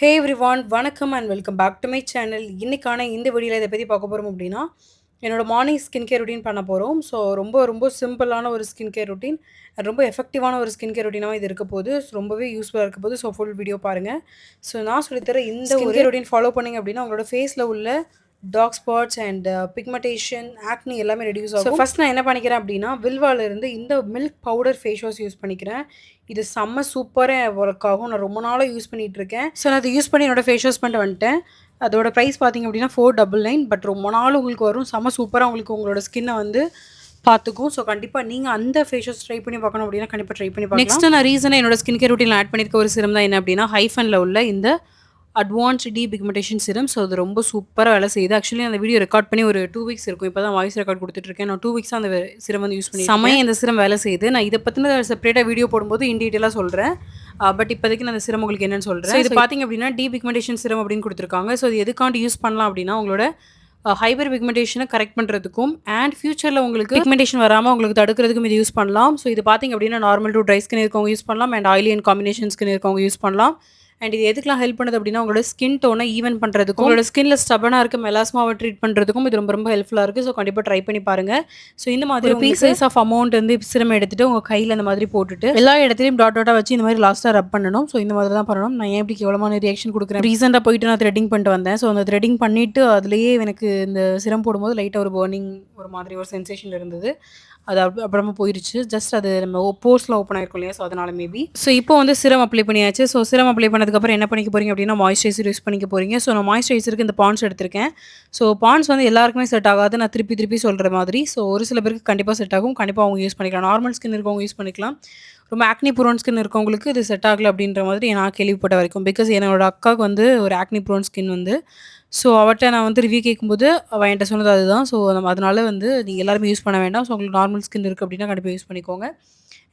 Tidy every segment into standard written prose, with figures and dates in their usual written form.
ஹே everyone வணக்கம் and welcome back to my channel. இன்னைக்கான இந்த வீடியோவில் இதை பற்றி பார்க்க போகிறோம் அப்படின்னா என்னோட மார்னிங் ஸ்கின் கேர் ரொட்டீன் பண்ண போகிறோம். ஸோ ரொம்ப ரொம்ப சிம்பிளான ஒரு ஸ்கின் கேர் ரொட்டீன், ரொம்ப எஃபெக்டிவான ஒரு ஸ்கின் கேர் ரொட்டீனாக இது இருக்க போகுது. ரொம்பவே யூஸ்ஃபுல்லாக இருக்க போகுது. ஸோ ஃபுல் வீடியோ பாருங்கள். ஸோ நான் சொல்லித்தர இந்த ஸ்கின் கேர் ரொட்டீன் ஃபாலோ பண்ணிங்க அப்படின்னா உங்களோட ஃபேஸில் உள்ள டார்க் ஸ்பாட்ஸ் அண்ட் பிக்மெண்டேஷன், ஆக்னி எல்லாமே ரெடியூஸ் ஆகும். ஃபர்ஸ்ட் நான் என்ன பண்ணிக்கிறேன் அப்படின்னா வில்வால இருந்து இந்த milk powder face wash use பண்ணிக்கிறேன். இது செம்ம சூப்பராக ஒர்க் ஆகும். நான் ரொம்ப நாளாக யூஸ் பண்ணிகிட்டு இருக்கேன். ஸோ நான் அதை யூஸ் பண்ணி என்னோட ஃபேஸ் வாஷ் பண்ணிட்டு வந்துட்டேன். அதோட ப்ரைஸ் பார்த்தீங்க அப்படின்னா 499. பட் ரொம்ப நாள் உங்களுக்கு வரும். செம்ம சூப்பராக உங்களுக்கு உங்களோட ஸ்கின்னை வந்து பார்த்துக்கும். ஸோ கண்டிப்பாக நீங்கள் அந்த ஃபேஸ் வாஷ் ட்ரை பண்ணி பார்க்கணும் அப்படின்னா கண்டிப்பாக ட்ரை பண்ணி பார்க்கலாம். நெக்ஸ்ட் நான் ரீசனாக என்னோட ஸ்கின் கேர் ரொட்டீனில் ஆட் பண்ணியிருக்க ஒரு சிரம் தான் என்ன அப்படின்னா ஹைஃபனில் உள்ள இந்த அட்வான்ஸ்ட் டி பிக்மெண்டேஷன் சிரம். ஸோ அது ரொம்ப சூப்பராக வேலை செய்யுது. ஆக்சுவலி அந்த வீடியோ ரெக்கார்ட் பண்ணி ஒரு 2 வீக்ஸ் இருக்கும். இப்போ தான் வாய்ஸ் ரெக்கார்ட் கொடுத்துட்ருக்கேன். நான் 2 வீக்ஸாக அந்த சிரம் வந்து யூஸ் பண்ணி செமையாக இந்த சிரம் வேலை செய்யுது. நான் இதை பற்றின செப்பரேட்டாக வீடியோ போடும்போது இன் டீட்டெயிலாக சொல்கிறேன். பட் இப்போதைக்கு நான் அந்த சிரம் உங்களுக்கு என்னென்னு சொல்கிறேன். இது பார்த்திங்க அப்படின்னா டி பிக்மெண்டேஷன் சிரம் அப்படின்னு கொடுத்துருக்காங்க. ஸோ இது எதுக்காண்டி யூஸ் பண்ணலாம் அப்படின்னா உங்களோட ஹைப்பர் பிக்மெண்டேஷனை கரெக்ட் பண்ணுறதுக்கும் அண்ட் ஃபியூச்சரில் உங்களுக்கு பிக்மெண்டேஷன் வராமல் உங்களுக்கு தடுக்கிறதுக்கும் இது யூஸ் பண்ணலாம். ஸோ இது பார்த்திங்க அப்படின்னா நார்மல் டு ட்ரை ஸ்கின் இருக்கவங்க யூஸ் பண்ணலாம் and oily and combination skin இருக்கவங்க யூஸ் பண்ணலாம். அண்ட் இது எதுக்கெல்லாம் ஹெல்ப் பண்ணுது அப்படின்னா உங்களோட ஸ்கின் டோனை ஈவன் பண்ணுறதுக்கும் உங்களோட ஸ்கின்ல ஸ்டபனாக இருக்க மெலாஸ்மாவை ட்ரீட் பண்ணுறதுக்கும் இது ரொம்ப ரொம்ப ஹெல்ப்ஃபுல்லாக இருக்குது. ஸோ கண்டிப்பாக ட்ரை பண்ணி பாருங்கள். ஸோ இந்த மாதிரி பீஸ் சைஸ் ஆஃப் அமௌண்ட் வந்து சிரம் எடுத்துகிட்டு உங்கள் கையில் அந்த மாதிரி போட்டுட்டு எல்லா இடத்துலையும் டாட்டாக வச்சு இந்த மாதிரி லாஸ்ட்டாக ரப் பண்ணணும். ஸோ இந்த மாதிரி தான் பண்ணணும். நான் ஏன் இப்படி கேவலமான ரியாக்ஷன் கொடுக்குறேன். ரீசெண்டாக போயிட்டு நான் த்ரெட்டிங் பண்ணிட்டு வந்தேன். ஸோ அந்த த்ரெட்டிங் பண்ணிவிட்டு அதுலேயே எனக்கு இந்த சிரம் போடும்போது லைட்டாக ஒரு பர்னிங் ஒரு மாதிரி ஒரு சென்சேஷன் இருந்தது. அது அப்புறமா போயிடுச்சு. ஜஸ்ட் அது நம்ம போர்ஸில் ஓப்பன் ஆயிருக்கும் இல்லையா, ஸோ அதனால் மேபி. ஸோ இப்போ வந்து சிரம் அப்ளை பண்ணியாச்சு. ஸோ சிரம் அப்ளை பண்ணதுக்கப்புறம் என்ன பண்ணிக்க போகிறீங்க அப்படின்னா மாய்ஸ்சரைசர் யூஸ் பண்ணிக்க போகிறீங்க. ஸோ நான் மாய்ஸ்சரைசருக்கு இந்த பாண்ட்ஸ் எடுத்திருக்கேன். ஸோ பாண்ட்ஸ் வந்து எல்லாருக்குமே செட் ஆகாது. நான் திருப்பி சொல்கிற மாதிரி. ஸோ ஒரு சில பேருக்கு கண்டிப்பாக செட் ஆகும். கண்டிப்பாக அவங்க யூஸ் பண்ணிக்கலாம். நார்மல் ஸ்கின் இருக்கவங்க யூஸ் பண்ணிக்கலாம். ரொம்ப ஆக்னி ப்ரோன் ஸ்கின் இருக்கவங்களுக்கு இது செட் ஆகலை அப்படின்ற மாதிரி நான் கேள்விப்பட்ட வரைக்கும். பிகாஸ் என்னோட அக்காவுக்கு வந்து ஒரு ஆக்னி ப்ரோன் ஸ்கின் வந்து ஸோ அவட்ட நான் வந்து ரிவ்யூ கேட்கும்போது அவள் என்கிட்ட சொன்னது அதுதான். ஸோ அதனால வந்து நீங்கள் எல்லாருமே யூஸ் பண்ண வேண்டாம். ஸோ உங்களுக்கு நார்மல் ஸ்கின் இருக்குது அப்படின்னா கண்டிப்பாக யூஸ் பண்ணிக்கோங்க.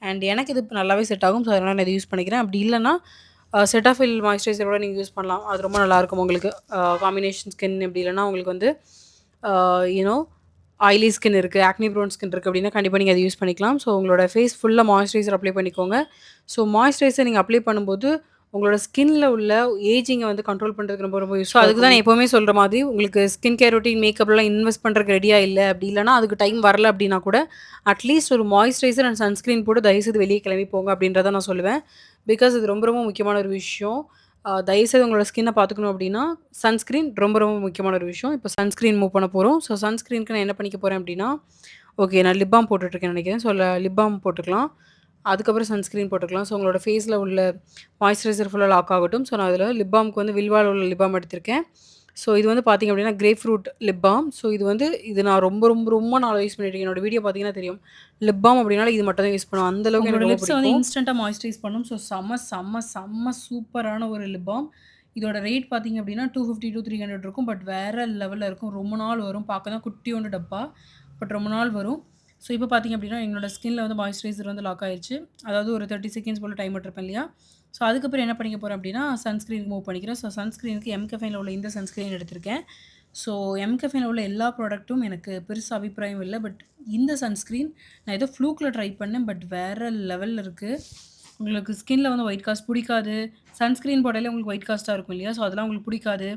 அண்ட் எனக்கு இது நல்லாவே செட் ஆகும். ஸோ அதனால் நான் இதை யூஸ் பண்ணிக்கிறேன். அப்படி இல்லைனா செட்டாஃபில் மாய்ஸ்சரைசரோட நீங்கள் யூஸ் பண்ணலாம். அது ரொம்ப நல்லாயிருக்கும் உங்களுக்கு. காம்பினேஷன் ஸ்கின் அப்படி இல்லைனா உங்களுக்கு வந்து யூனோ ஆயிலி ஸ்கின் இருக்குது, ஆக்னி ப்ரோன் ஸ்கின் இருக்குது அப்படின்னா கண்டிப்பாக நீங்கள் அதை யூஸ் பண்ணிக்கலாம். ஸோ உங்களோட ஃபேஸ் ஃபுல்லாக மாய்ஸ்சரைசர் அப்ளை பண்ணிக்கோங்க. ஸோ மாய்ஸ்சரைசர் நீங்கள் அப்ளை பண்ணும்போது உங்களோட ஸ்கின்ல உள்ள ஏஜிங்கை வந்து கண்ட்ரோல் பண்ணுறதுக்கு ரொம்ப ரொம்ப யூஸ். ஸோ அதுக்கு தான் நான் எப்போவுமே சொல்கிற மாதிரி உங்களுக்கு ஸ்கின் கேர் ரொட்டீன் மேக்கப்லாம் இன்வெஸ்ட் பண்ணுறதுக்கு ரெடியாக இல்லை அப்படி இல்லைனா அதுக்கு டைம் வரல அப்படின்னா கூட அட்லீஸ்ட் ஒரு மாய்ஸ்சரைசர் அண்ட் சன்ஸ்க்ரீன் போட்டு தயவுசெய்து வெளியே கிளம்பி போங்க அப்படின்றத நான் சொல்லுவேன். பிகாஸ் இது ரொம்ப ரொம்ப முக்கியமான ஒரு விஷயம். தயவுசெய்து உங்களோட ஸ்கின்னை பார்த்துக்கணும் அப்படின்னா சன்ஸ்க்ரீன் ரொம்ப ரொம்ப முக்கியமான ஒரு விஷயம். இப்போ சன்ஸ்க்ரீன் மூவ் பண்ண போகிறோம். ஸோ சன்ஸ்க்ரீனுக்கு நான் என்ன பண்ணிக்க போகிறேன் அப்படின்னா ஓகே நான் லிப் பாம் போட்டுட்ருக்கேன் நினைக்கிறேன். ஸோ லிப் பாம் போட்டுக்கலாம். அதுக்கப்புறம் சன்ஸ்க்ரீன் போட்டுக்கலாம். ஸோ உங்களோட ஃபேஸில் உள்ள மாய்ஸ்சரைசர் ஃபுல்லாக லாக் ஆகட்டும். ஸோ நான் அதில் லிப் பாம்க்கு வந்து வில்வால் உள்ள லிப் பாம் எடுத்திருக்கேன். ஸோ இது வந்து பார்த்திங்க அப்படின்னா grapefruit lip balm. So இது நான் ரொம்ப ரொம்ப ரொம்ப நாளாக யூஸ் பண்ணிட்டுருக்கேன். என்னோட வீடியோ பார்த்தீங்கன்னா தெரியும். லிப் பாம் அப்படின்னால இது மட்டும் தான் யூஸ் பண்ணுவேன். அந்தளவுக்கு என்னோட லிப்ஸை வந்து இன்ஸ்டண்ட்டாக மாய்ஸ்சரைஸ் பண்ணும். ஸோ செம்ம சூப்பரான ஒரு லிப் பாம். இதோட ரேட் பார்த்திங்க அப்படின்னா 250 to 300 இருக்கும். பட் வேறு லெவலில் இருக்கும். ரொம்ப நாள் வரும். பார்க்க தான் குட்டியோண்டு டப்பா. பட் ரொம்ப நாள் வரும். ஸோ இப்போ பார்த்திங்க அப்படின்னா என்னோட ஸ்கின்ல வந்து மாய்ஸ்சரைசர் வந்து லாக் ஆயிடுச்சு. அதாவது ஒரு 30 செகண்ட்ஸ் போல் டைம் விட்டுருப்பேன் இல்லையா. ஸோ அதுக்கப்புறம் என்ன பண்ணிக்க போகிறேன் அப்படின்னா சன்ஸ்க்ரீனுக்கு மூவ் பண்ணிக்கிறேன். ஸோ சன்ஸ்க்ரீனுக்கு எம்கஃபைனில் உள்ள இந்த சன்ஸ்க்ரீன் எடுத்திருக்கேன். ஸோ எம்கஃபைனில் உள்ள எல்லா ப்ராடக்ட்டும் எனக்கு பெருசு அபிப்பிராயம் இல்லை. பட் இந்த சன்ஸ்க்ரீன் நான் ஏதோ ஃப்ளூக்கில் ட்ரை பண்ணேன். பட் வேறு லெவலில் இருக்குது. உங்களுக்கு ஸ்கின்ல வந்து ஒயிட் காஸ்ட் பிடிக்காது. சன்ஸ்க்ரீன் போட்டாலே உங்களுக்கு ஒயிட் காஸ்ட்டாக இருக்கும் இல்லையா. ஸோ அதெல்லாம் உங்களுக்கு பிடிக்காது.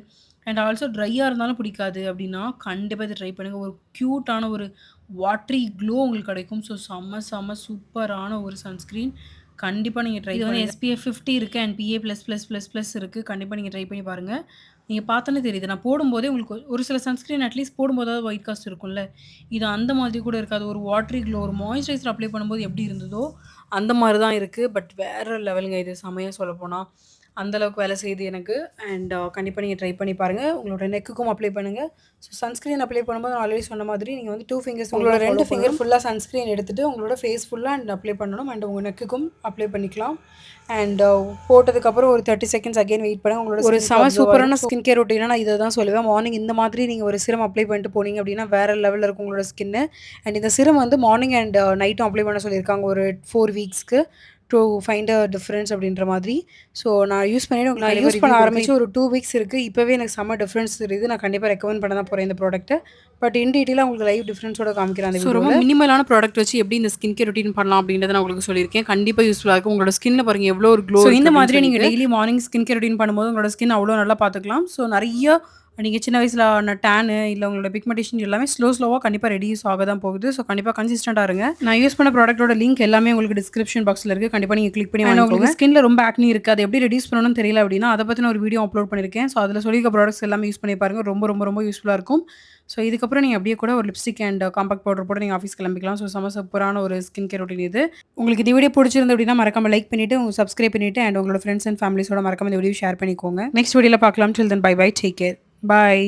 அண்ட் ஆல்சோ ட்ரையாக இருந்தாலும் பிடிக்காது அப்படின்னா கண்டிப்பாக இதை ட்ரை பண்ணுங்கள். ஒரு க்யூட்டான ஒரு வாட்ரி க்ளோ உங்களுக்கு கிடைக்கும். ஸோ செம்ம சூப்பரான ஒரு சன்ஸ்க்ரீன். கண்டிப்பாக நீங்கள் ட்ரை பண்ணுங்கள். SPF 50 இருக்குது அண்ட் PA++++ இருக்குது. கண்டிப்பாக நீங்கள் ட்ரை பண்ணி பாருங்கள். நீங்கள் பார்த்தோன்னே தெரியுது. நான் போடும்போதே உங்களுக்கு ஒரு சில சன்ஸ்க்ரீன் அட்லீஸ்ட் போடும்போதாவது ஒயிட் காஸ்ட் இருக்கும்ல. இது அந்த மாதிரி கூட இருக்காது. ஒரு வாட்ரி க்ளோ ஒரு மாய்ஸ்சரைசர் அப்ளை பண்ணும்போது எப்படி இருந்ததோ அந்த மாதிரி தான் இருக்குது. பட் வேறு லெவலுங்க இது செமையாக சொல்லப்போனால். அந்தளவுக்கு வேலை செய்யுது எனக்கு. அண்ட் கண்டிப்பாக நீங்கள் ட்ரை பண்ணி பாருங்கள். உங்களோட நெக்குக்கும் அப்ளை பண்ணுங்கள். ஸோ சன்ஸ்க்ரீன் அப்ளை பண்ணும்போது நான் ஆல்ரெடி சொன்ன மாதிரி நீங்கள் வந்து 2 ஃபிங்கர்ஸ் உங்களோட 2 ஃபிங்கர் ஃபுல்லாக சன்ஸ்க்ரீன் எடுத்துகிட்டு உங்களோட ஃபேஸ் ஃபுல்லாக அண்ட் அப்ளை பண்ணணும். அண்ட் உங்கள் நெக்குக்கும் அப்ளை பண்ணிக்கலாம். அண்ட் போட்டதுக்கப்புறம் ஒரு 30 செகண்ட்ஸ் அகைன் வெயிட் பண்ணுங்கள். உங்களோட ஒரு சூப்பரான ஸ்கின் கேர் ரொட்டீனாக நான் இதை தான் சொல்லுவேன். மார்னிங் இந்த மாதிரி நீங்கள் ஒரு சிரம் அப்ளை பண்ணிட்டு போனீங்க அப்படின்னா வேறு லெவலில் இருக்கும் உங்களோட ஸ்கின்னு. அண்ட் இந்த சிரம் வந்து மார்னிங் அண்ட் நைட்டும் அப்ளை பண்ண சொல்லியிருக்காங்க ஒரு 4 வீக்ஸ்க்கு. டூ ஃபைண்ட் அ டிஃபரன்ஸ் அப்படின்ற மாதிரி. ஸோ நான் யூஸ் பண்ணிட்டு உங்களுக்கு யூஸ் பண்ண ஆரம்பிச்சு ஒரு 2 வீக்ஸ் இருக்கு. இப்பவே எனக்கு செம்ம டிஃபரன்ஸ் தெரியுது. நான் கண்டிப்பா ரெக்கமெண்ட் பண்ண தான் போறேன் இந்த ப்ராடக்ட்ட. பட் இன் டீட்டெயிலா உங்களுக்கு லைவ் டிஃபரன்ஸோட காமிக்கிறேன் அந்த வீடியோல. ரொம்ப மினிமலான ப்ராடக்ட் வச்சு எப்படி இந்த ஸ்கின் கேர் ரொட்டீன் பண்ணலாம் அப்படின்றத நான் உங்களுக்கு சொல்லியிருக்கேன். கண்டிப்பா யூஸ்ஃபுல்லா இருக்கும். உங்களோட ஸ்கின்ல பாருங்க எவ்வளோ ஒரு க்ளோ. ஸோ இந்த மாதிரி நீங்க daily morning skin care routine பண்ணும்போது உங்களோட ஸ்கின் அவ்வளோ நல்லா பார்த்துக்கலாம். ஸோ நெறைய நீங்க சின்ன வயசுல ஆன டேனு இல்ல உங்களோட பிக்மெண்டேஷன் எல்லாமே ஸ்லோவா கண்டிப்பா ரெடியூஸ் ஆக தான் போகுது. ஸோ கண்டிப்பா கன்சிஸ்டன்ட்டா இருங்க. நான் யூஸ் பண்ண ப்ராடக்ட்டோட லிங்க் எல்லாமே உங்களுக்கு டிஸ்கிரிப்ஷன் பாக்ஸ்ல இருக்கு. கண்டிப்பா நீங்க கிளிக் பண்ணி வாங்கிக்கோங்க. உங்களுக்கு ஸ்கின்ல ரொம்ப ஆக்னி இருக்கு. அத எப்படி ரெடியூஸ் பண்ணணும்னு தெரியல அப்படின்னா, அத பத்தின ஒரு வீடியோ அப்லோட் பண்ணியிருக்கேன். ஸோ அதுல சொல்லியிருக்க ப்ராடக்ட்ஸ் எல்லாமே யூஸ் பண்ணி பாருங்க. ரொம்ப யூஸ்ஃபுல்லா இருக்கும். ஸோ இதுக்கப்புறம் நீங்க அப்படியே கூட ஒரு லிப்ஸ்டிக் அண்ட் காம்பாக்ட் பவுடர் போட்டு நீங்க ஆஃபீஸ் கிளம்பிக்கலாம். ஸோ செம சூப்பரான ஒரு ஸ்கின் கேர் ரொட்டீன் இது. உங்களுக்கு இந்த வீடியோ பிடிச்சிருந்து அப்படின்னா மறக்காம லைக் பண்ணிட்டு, சப்ஸ்கிரைப் பண்ணிட்டு அண்ட் உங்களோட ஃப்ரெண்ட்ஸ் அண்ட் ஃபேமிலிஸோட மறக்காம இந்த வீடியோ ஷேர் பண்ணிக்கோங்க. நெக்ஸ்ட் வீடியோல பார்க்கலாம். Till then bye bye. Take care. பாய்.